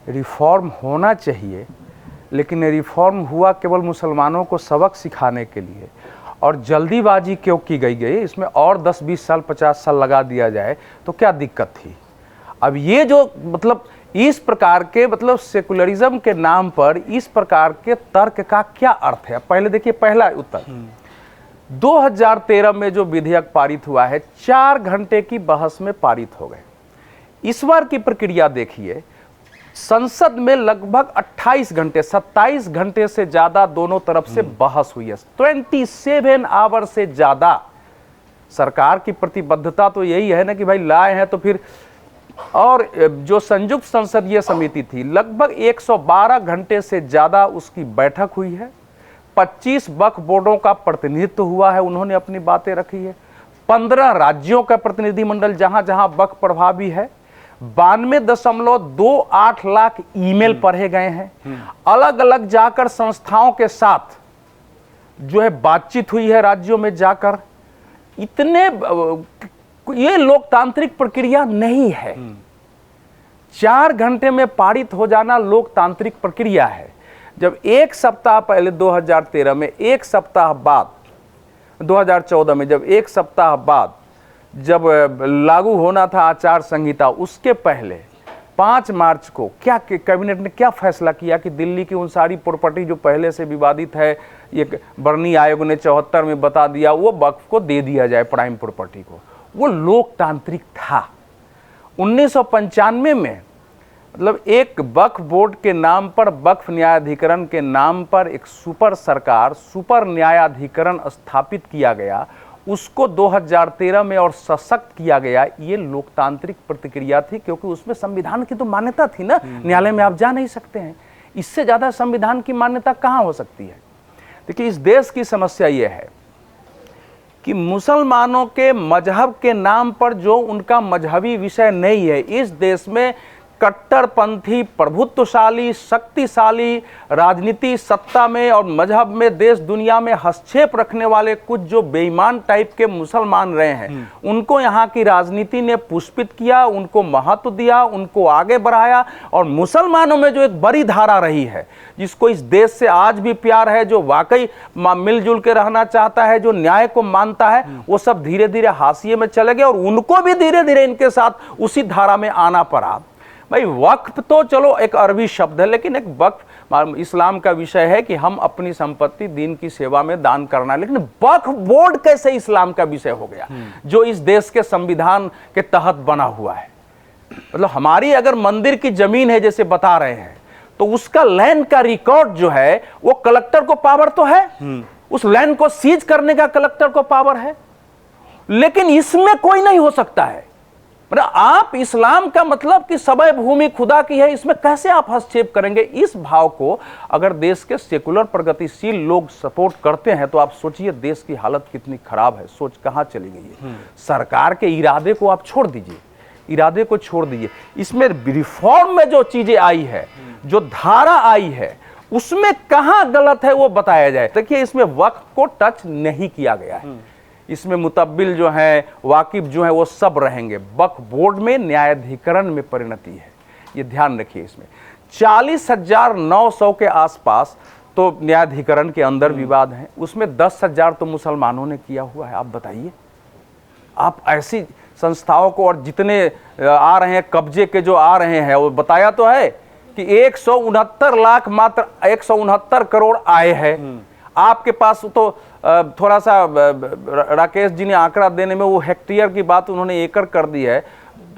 Reform होना चाहिए, लेकिन रिफॉर्म हुआ केवल मुसलमानों को सबक सिखाने के लिए, और जल्दीबाजी क्यों की गई इसमें और 10-20 साल 50 साल लगा दिया जाए तो क्या दिक्कत थी। अब ये जो मतलब इस प्रकार के मतलब सेकुलरिज्म के नाम पर इस प्रकार के तर्क का क्या अर्थ है। पहले देखिए, पहला उत्तर 2013 में जो विधेयक पारित हुआ है 4 घंटे की बहस में पारित हो गए। इस बार की प्रक्रिया देखिए, संसद में लगभग 28 घंटे 27 घंटे से ज्यादा दोनों तरफ से बहस हुई है। 27 आवर से ज्यादा। सरकार की प्रतिबद्धता तो यही है ना कि भाई लाए हैं तो फिर, और जो संयुक्त संसदीय समिति थी लगभग 112 घंटे से ज्यादा उसकी बैठक हुई है। 25 वक्फ बोर्डों का प्रतिनिधित्व हुआ है, उन्होंने अपनी बातें रखी है। 15 राज्यों का प्रतिनिधिमंडल जहां जहां वक्फ प्रभावी है। 92.28 लाख ईमेल पढ़े गए हैं। अलग अलग जाकर संस्थाओं के साथ जो है बातचीत हुई है राज्यों में जाकर। इतने ये लोकतांत्रिक प्रक्रिया नहीं है। 4 घंटे में पारित हो जाना लोकतांत्रिक प्रक्रिया है। जब एक सप्ताह पहले 2013 में, एक सप्ताह बाद 2014 में, जब एक सप्ताह बाद जब लागू होना था आचार संहिता, उसके पहले 5 मार्च को क्या कैबिनेट ने क्या फैसला किया कि दिल्ली की उन सारी प्रॉपर्टी जो पहले से विवादित है, ये बर्नी आयोग ने 74 में बता दिया, वो वक्फ को दे दिया जाए, प्राइम प्रॉपर्टी को। वो लोकतांत्रिक था। 1995 में मतलब एक वक्फ बोर्ड के नाम पर, वक्फ न्यायाधिकरण के नाम पर एक सुपर सरकार, सुपर न्यायाधिकरण स्थापित किया गया। उसको 2013 में और सशक्त किया गया। ये लोकतांत्रिक प्रतिक्रिया थी, क्योंकि उसमें संविधान की तो मान्यता थी ना। न्यायालय में आप जा नहीं सकते हैं, इससे ज्यादा संविधान की मान्यता कहां हो सकती है। देखिए, इस देश की समस्या यह है कि मुसलमानों के मजहब के नाम पर जो उनका मजहबी विषय नहीं है, इस देश में कट्टरपंथी, प्रभुत्वशाली, शक्तिशाली राजनीति, सत्ता में और मजहब में, देश दुनिया में हस्तक्षेप रखने वाले कुछ जो बेईमान टाइप के मुसलमान रहे हैं, उनको यहाँ की राजनीति ने पुष्पित किया, उनको महत्व दिया, उनको आगे बढ़ाया। और मुसलमानों में जो एक बड़ी धारा रही है, जिसको इस देश से आज भी प्यार है, जो वाकई मिलजुल के रहना चाहता है, जो न्याय को मानता है, वो सब धीरे धीरे हाशिए में चले गए और उनको भी धीरे धीरे इनके साथ उसी धारा में आना पड़ा। भाई, वक्फ तो चलो एक अरबी शब्द है, लेकिन एक वक्फ इस्लाम का विषय है कि हम अपनी संपत्ति दीन की सेवा में दान करना है। लेकिन वक्फ बोर्ड कैसे इस्लाम का विषय हो गया, जो इस देश के संविधान के तहत बना हुआ है। मतलब हमारी अगर मंदिर की जमीन है जैसे बता रहे हैं, तो उसका लैंड का रिकॉर्ड जो है वो कलेक्टर को पावर तो है, उस लैंड को सीज करने का कलेक्टर को पावर है, लेकिन इसमें कोई नहीं हो सकता है। मतलब आप इस्लाम का मतलब कि सबे भूमि खुदा की है, इसमें कैसे आप हस्तक्षेप करेंगे। इस भाव को अगर देश के सेकुलर प्रगतिशील लोग सपोर्ट करते हैं तो आप सोचिए देश की हालत कितनी खराब है, सोच कहां चली गई है। सरकार के इरादे को आप छोड़ दीजिए, इरादे को छोड़ दीजिए। इसमें रिफॉर्म में जो चीजें आई है, जो धारा आई है, उसमें कहां गलत है वो बताया जाए। देखिए, इसमें वक्फ को टच नहीं किया गया है। इसमें मुतब्बिल जो है, वाकिफ जो है, वो सब रहेंगे। वक्फ बोर्ड में न्यायाधिकरण में परिणति है, ये ध्यान रखिए। इसमें 40,900 के आसपास तो न्यायाधिकरण के अंदर विवाद हैं, उसमें 10,000 तो मुसलमानों ने किया हुआ है। आप बताइए, आप ऐसी संस्थाओं को, और जितने आ रहे हैं कब्जे के जो आ रहे हैं, वो बताया तो है कि 169 लाख, मात्र 169 करोड़ आए हैं। आपके पास तो थोड़ा सा राकेश जी ने आंकड़ा देने में वो हेक्टेयर की बात उन्होंने एकड़ कर दी है।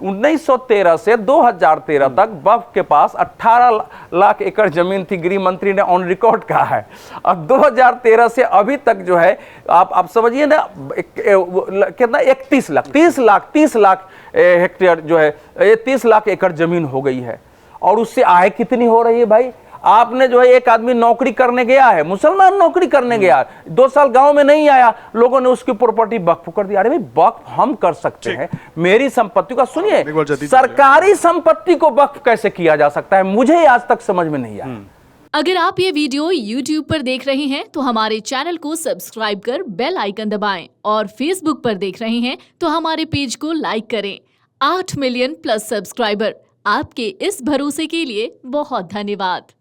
1913 से 2013 तक वक्फ के पास 18 लाख एकड़ जमीन थी, गृह मंत्री ने ऑन रिकॉर्ड कहा है। अब 2013 से अभी तक जो है, आप समझिए ना, कितना 30 लाख हेक्टेयर जो है, 30 लाख एकड़ जमीन हो गई है। और उससे आय कितनी हो रही है भाई। आपने जो है, एक आदमी नौकरी करने गया है, मुसलमान नौकरी करने गया, 2 साल गांव में नहीं आया, लोगों ने उसकी प्रॉपर्टी वक्फ कर दी। अरे भाई, वक्फ हम कर सकते हैं, मेरी संपत्ति का सुनिए, सरकारी संपत्ति को वक्फ कैसे किया जा सकता है, मुझे आज तक समझ में नहीं आया। अगर आप ये वीडियो YouTube पर देख रहे हैं तो हमारे चैनल को सब्सक्राइब कर बेल आइकन दबाएं, और Facebook पर देख रहे हैं तो हमारे पेज को लाइक करें। 8 मिलियन प्लस सब्सक्राइबर, आपके इस भरोसे के लिए बहुत धन्यवाद।